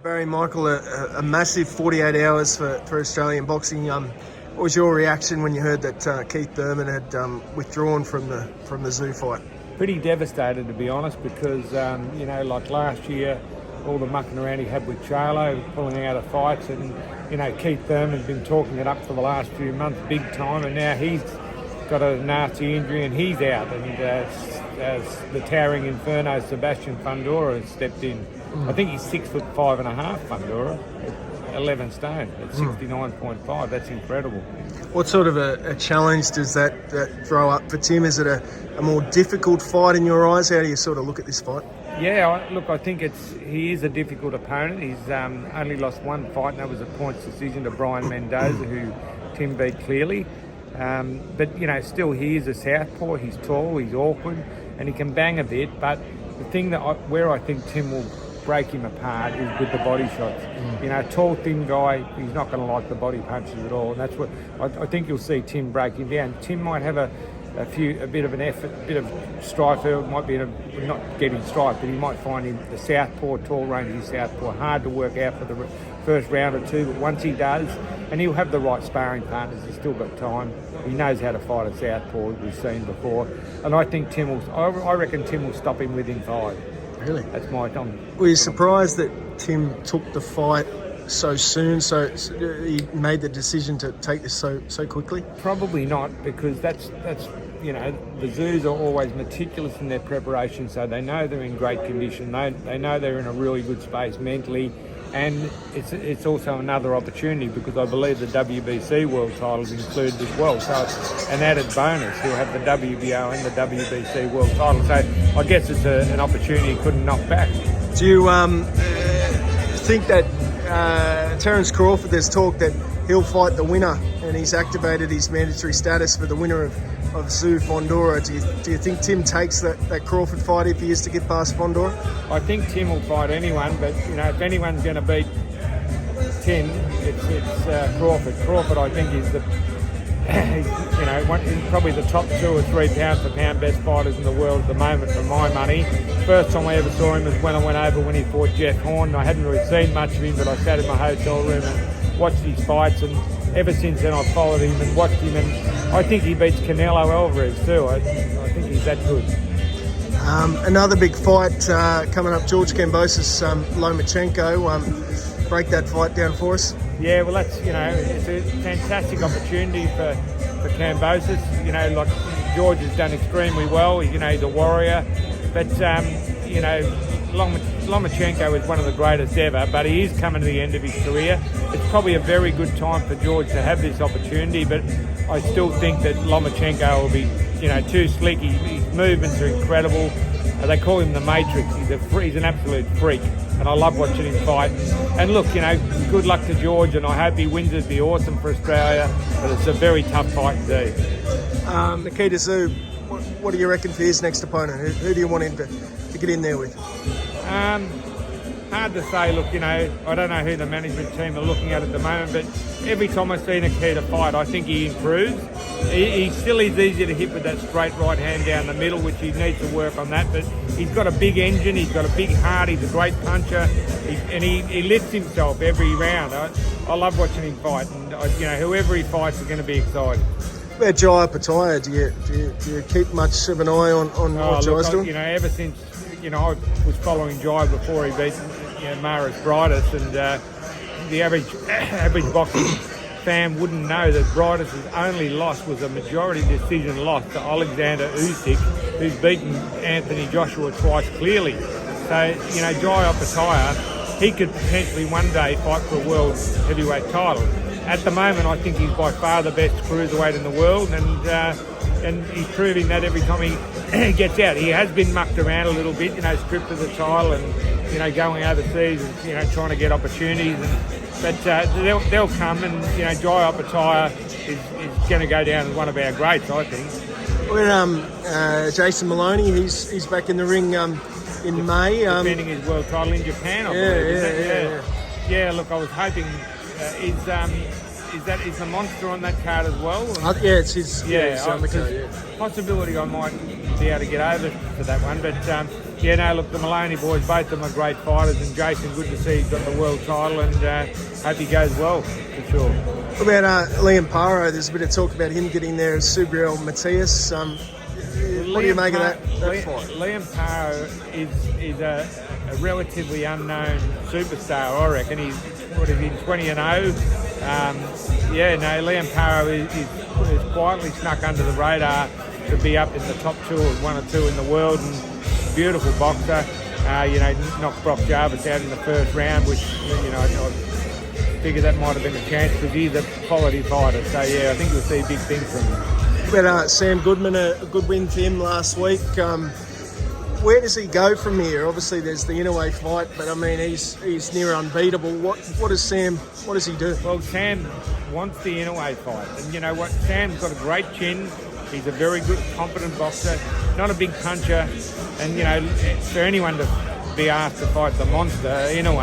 Barry Michael, a massive 48 hours for Australian boxing. What was your reaction when you heard that Keith Thurman had withdrawn from the Tszyu fight? Pretty devastated, to be honest, because like last year, all the mucking around he had with Charlo, pulling out of fights, and Keith Thurman's been talking it up for the last few months, big time, and now he's got a nasty injury and he's out, and as the towering inferno Sebastian Fundora has stepped in. I think he's 6'5.5", Fundora, 11 stone at 69.5. That's incredible. What sort of a challenge does that throw up for Tim? Is it a more difficult fight in your eyes? How do you sort of look at this fight? Yeah, I think he is a difficult opponent. He's only lost one fight, and that was a points decision to Brian Mendoza, who Tim beat clearly. But still, he is a southpaw. He's tall, he's awkward, and he can bang a bit. But the thing where I think Tim will break him apart is with the body shots. A tall, thin guy, he's not going to like the body punches at all, and that's what I think you'll see Tim break him down. Tim might have a bit of an effort, a bit of strife. Might be not getting strife, but he might find him the southpaw, tall, rangy southpaw, hard to work out for the first round or two. But once he does, and he'll have the right sparring partners, he's still got time. He knows how to fight a southpaw, we've seen before, and I think I reckon Tim will stop him within 5. Really? That's my comment. Were you surprised that Tim took the fight so soon? So he made the decision to take this so quickly? Probably not, because that's the Tszyu are always meticulous in their preparation, so they know they're in great condition. They know they're in a really good space mentally, and it's also another opportunity because I believe the WBC world titles included as well. So it's an added bonus. He'll have the WBO and the WBC world title. So I guess it's an opportunity he couldn't knock back. Do you think that Terence Crawford, there's talk that he'll fight the winner, and he's activated his mandatory status for the winner of Tszyu Fundora? Do you think Tim takes that Crawford fight if he is to get past Fundora? I think Tim will fight anyone, but if anyone's going to beat Tim, it's Crawford. Crawford, I think, is he's probably the top 2 or 3 pound for pound best fighters in the world at the moment, for my money. First time I ever saw him was when I went over when he fought Jeff Horn. I hadn't really seen much of him, but I sat in my hotel room and watched his fights, and ever since then I've followed him and watched him, and I think he beats Canelo Alvarez too. I think he's that good. Another big fight coming up, George Kambosos, Lomachenko. Break that fight down for us. Yeah, well, that's it's a fantastic opportunity for Kambosos. Like George has done extremely well. He's a warrior, but Lomachenko is one of the greatest ever, but he is coming to the end of his career. It's probably a very good time for George to have this opportunity, but I still think that Lomachenko will be, too slick. His movements are incredible. They call him the Matrix. He's an absolute freak, and I love watching him fight. And look, good luck to George, and I hope he wins. It'd be awesome for Australia, but it's a very tough fight to do. Nikita Tszyu, what do you reckon for his next opponent? Who do you want him to get in there with? Hard to say. Look, I don't know who the management team are looking at the moment, but every time I see Nikita fight, I think he improves. He still is easy to hit with that straight right hand down the middle, which he needs to work on that, but he's got a big engine, he's got a big heart, he's a great puncher, and he lifts himself every round. I love watching him fight, and whoever he fights is going to be exciting. About Jai McAllister, do you keep much of an eye on what Jai's doing? Ever since I was following Jai before he beat Maris Brightus, and the average boxing fan wouldn't know that Brightus' only loss was a majority decision loss to Alexander Usyk, who's beaten Anthony Joshua twice clearly. So Jai McAllister, he could potentially one day fight for a world heavyweight title. At the moment, I think he's by far the best cruiserweight in the world, and he's proving that every time he gets out. He has been mucked around a little bit, stripped of the title, and going overseas and trying to get opportunities. But they'll come, and Jai McAllister is going to go down as one of our greats, I think. We're Jason Maloney. He's back in the ring in May. Defending his world title in Japan, I believe. Yeah, look, I was hoping is the Monster on that card as well? Yeah, it's his. His undercard, yeah. Possibility I might be able to get over to that one, but look, the Maloney boys, both of them are great fighters, and Jason, good to see he's got the world title, and hope he goes well for sure. What about Liam Paro? There's a bit of talk about him getting there as Subriel Matthias. What do you make of that fight? Liam Paro is a relatively unknown superstar, I reckon. He's 20-0. Liam Paro is quietly snuck under the radar to be up in the top 2 or 1 or 2 in the world, and beautiful boxer. Knocked Brock Jarvis out in the first round, which I figure that might have been a chance because he's a quality fighter. So I think you'll see big things from him. But Sam Goodman, a good win for him last week. Where does he go from here? Obviously, there's the Inoue fight, but I mean, he's near unbeatable. What does he do? Well, Sam wants the Inoue fight, and you know what? Sam's got a great chin. He's a very good, competent boxer, not a big puncher, and for anyone to be asked to fight the Monster, Inoue,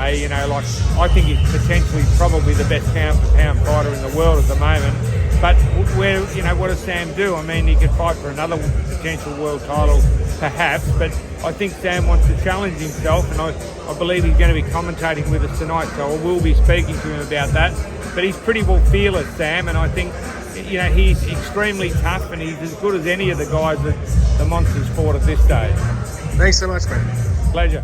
I think he's potentially probably the best pound-for-pound fighter in the world at the moment. But what does Sam do? I mean, he could fight for another potential world title, perhaps, but I think Sam wants to challenge himself, and I believe he's going to be commentating with us tonight, so I will be speaking to him about that. But he's pretty well fearless, Sam, and I think he's extremely tough, and he's as good as any of the guys that the Monsters fought at this stage. Thanks so much, man. Pleasure.